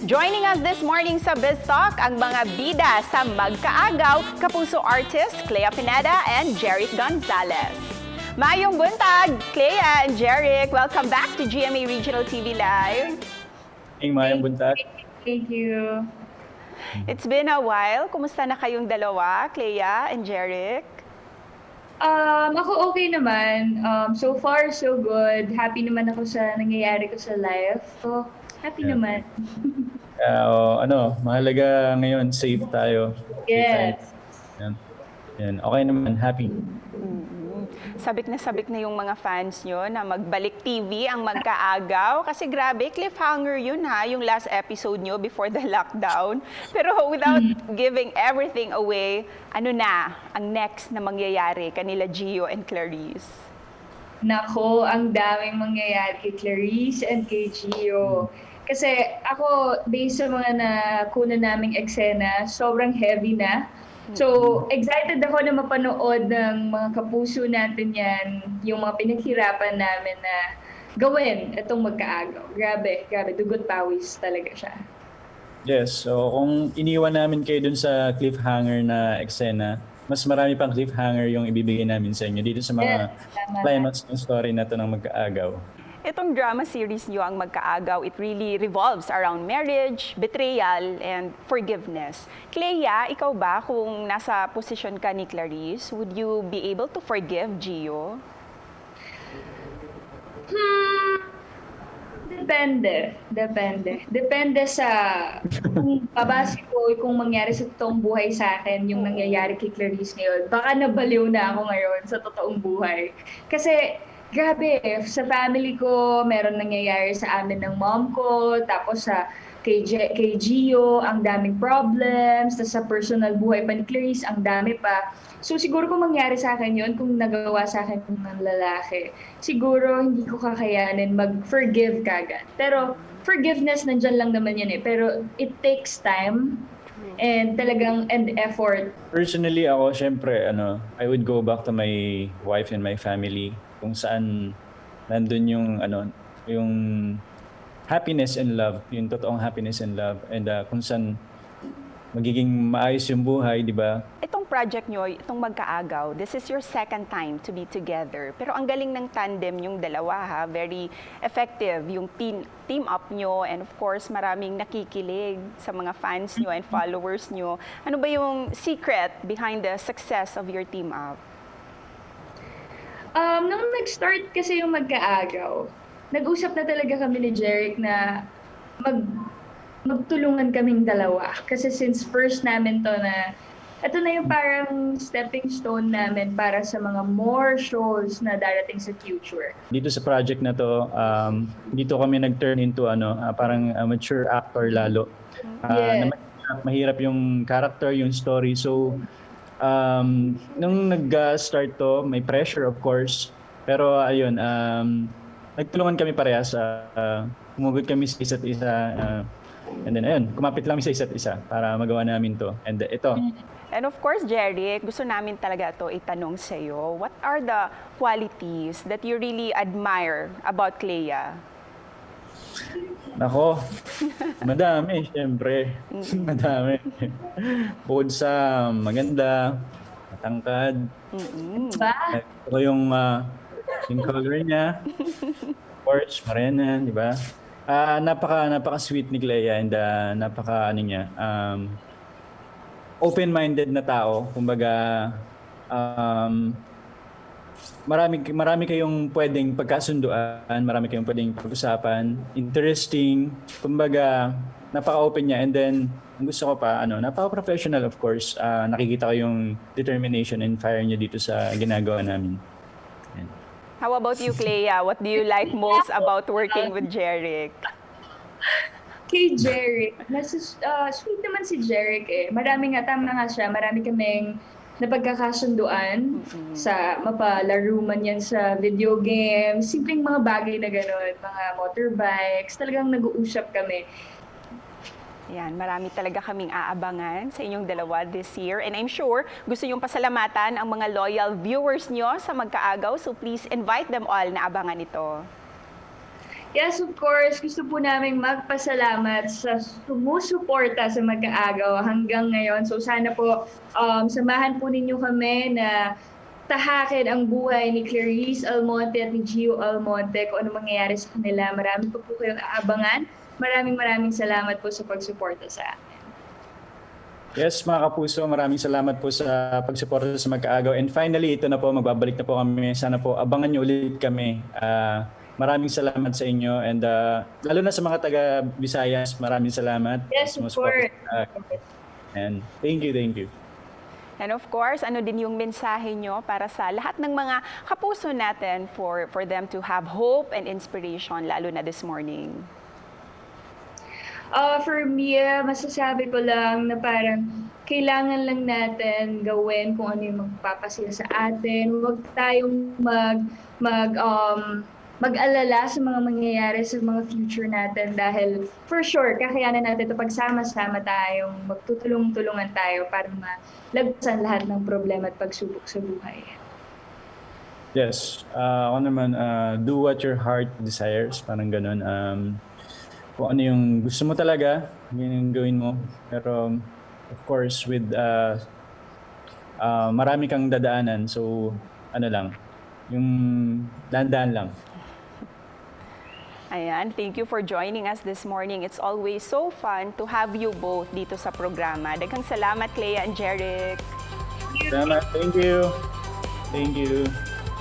Joining us this morning sa Biz Talk, ang mga bida sa Magkaagaw, Kapuso artist Klea Pineda and Jeric Gonzales. Mayong buntag, Klea and Jeric. Welcome back to GMA Regional TV Live. Mayong buntag. Thank you. It's been a while. Kumusta na kayong dalawa, Klea and Jeric? Ako okay naman. So far, so good. Happy naman ako sa nangyayari ko sa life. So, happy naman. Mahalaga ngayon, safe tayo. Yes. Yan. Okay naman, happy. Sabik na yung mga fans nyo na magbalik TV ang Magkaagaw. Kasi grabe, cliffhanger yun yung last episode nyo before the lockdown. Pero without giving everything away, ano na ang next na mangyayari kanila Gio and Clarice? Nako, ang daming mangyayari kay Clarice and kay Gio. Kasi ako, based sa mga nakuna naming eksena, sobrang heavy na. So, excited ako na mapanood ng mga kapuso natin yan, yung mga pinaghirapan namin na gawin itong Magkaagaw. Grabe, dugot pawis talaga siya. Yes, so kung iniwan namin kayo dun sa cliffhanger na eksena, mas marami pang cliffhanger yung ibibigay namin sa inyo dito sa mga climax ng story na to ng Magkaagaw. Itong drama series nyo, ang Magkaagaw, it really revolves around marriage, betrayal, and forgiveness. Klea, ikaw ba, kung nasa posisyon ka ni Clarice, would you be able to forgive Gio? Depende sa kung babase ko kung mangyari sa totoong buhay sa akin yung nangyayari kay Clarice ngayon. Baka nabaliw na ako ngayon sa totoong buhay. Kasi grabe, sa family ko, meron nangyayari sa amin ng mom ko, tapos kay Gio, ang daming problems, tapos sa personal buhay pa ni Clarice, ang dami pa. So siguro kung mangyari sa akin yun, kung nagawa sa akin ng lalaki, siguro hindi ko kakayanin mag-forgive kagad. Pero forgiveness, nandyan lang naman yan pero it takes time and effort. Personally, ako, syempre, I would go back to my wife and my family, kung saan nandun yung happiness and love, yung totoong happiness and love, and kung saan magiging maayos yung buhay, di ba? Itong project nyo, itong Magkaagaw, this is your second time to be together. Pero ang galing ng tandem yung dalawa, very effective yung team up nyo, and of course, maraming nakikilig sa mga fans nyo and followers nyo. Ano ba yung secret behind the success of your team up? Nung nag-start kasi yung Magkaagaw, nag-usap na talaga kami ni Jeric na magtulungan kaming dalawa. Kasi since first namin to na, ito na yung parang stepping stone namin para sa mga more shows na darating sa future. Dito sa project na to, dito kami nag-turn into parang mature actor lalo. Yes. Mahirap yung character, yung story. So, nung nag-start to, may pressure of course. Pero ayun, nagtulungan kami parehas. Umugot kami sa isa't isa. And then ayun, kumapit lang sa isa't isa para magawa namin to. And ito. And of course, Jeric, gusto namin talaga to itanong sa iyo. What are the qualities that you really admire about Klea? Nako, madami, syempre. Madami. Bukod sa maganda, matangkad. Ito yung color niya. Of course, morena, di ba? Napaka-sweet ni Klea and open-minded na tao. Kumbaga, marami kayong pwedeng pagkasunduan, marami kayong pwedeng pag-usapan, interesting, kumbaga napaka-open niya, and then ang gusto ko pa, napaka-professional of course, nakikita ko yung determination and fire niya dito sa ginagawa namin. Yan. How about you, Klea? What do you like most about working with Jeric? Kay Jeric, sweet naman si Jeric tama nga siya, marami kaming napagkakasunduan sa mapalaro man yan sa video games, simpleng mga bagay na gano'n, mga motorbikes, talagang nag-uusap kami. Yan, marami talaga kaming aabangan sa inyong dalawa this year. And I'm sure gusto niyong pasalamatan ang mga loyal viewers niyo sa Magkaagaw. So please invite them all na abangan ito. Yes, of course. Gusto po namin magpasalamat sa sumusuporta sa Magkaagaw hanggang ngayon. So sana po samahan po ninyo kami na tahakin ang buhay ni Clarice Almonte at ni Gio Almonte kung ano mangyayari sa kanila. Marami pa po kayong aabangan. Maraming salamat po sa pagsuporta sa akin. Yes, mga kapuso, maraming salamat po sa pagsuporta sa Magkaagaw. And finally, ito na po, magbabalik na po kami. Sana po, abangan nyo ulit kami. Maraming salamat sa inyo. And lalo na sa mga taga-Visayas, maraming salamat. Yes, of course. And thank you. And of course, ano din yung mensahe nyo para sa lahat ng mga kapuso natin for them to have hope and inspiration, lalo na this morning? For me, masasabi ko lang na parang kailangan lang natin gawin kung ano yung magpapasaya sa atin. Huwag tayong mag-alala sa mga mangyayari sa mga future natin dahil for sure, kakayanan natin ito pagsama-sama tayong magtutulong-tulungan tayo para malagpasan lahat ng problema at pagsubok sa buhay. Yes, ako naman, do what your heart desires, parang ganun. Kung ano yung gusto mo talaga, yun yung gawin mo. Pero of course, with marami kang dadaanan, so ano lang, yung dahan-dahan lang. Ayan, thank you for joining us this morning. It's always so fun to have you both dito sa programa. Daghang salamat, Klea and Jeric. Salamat, thank you. Thank you.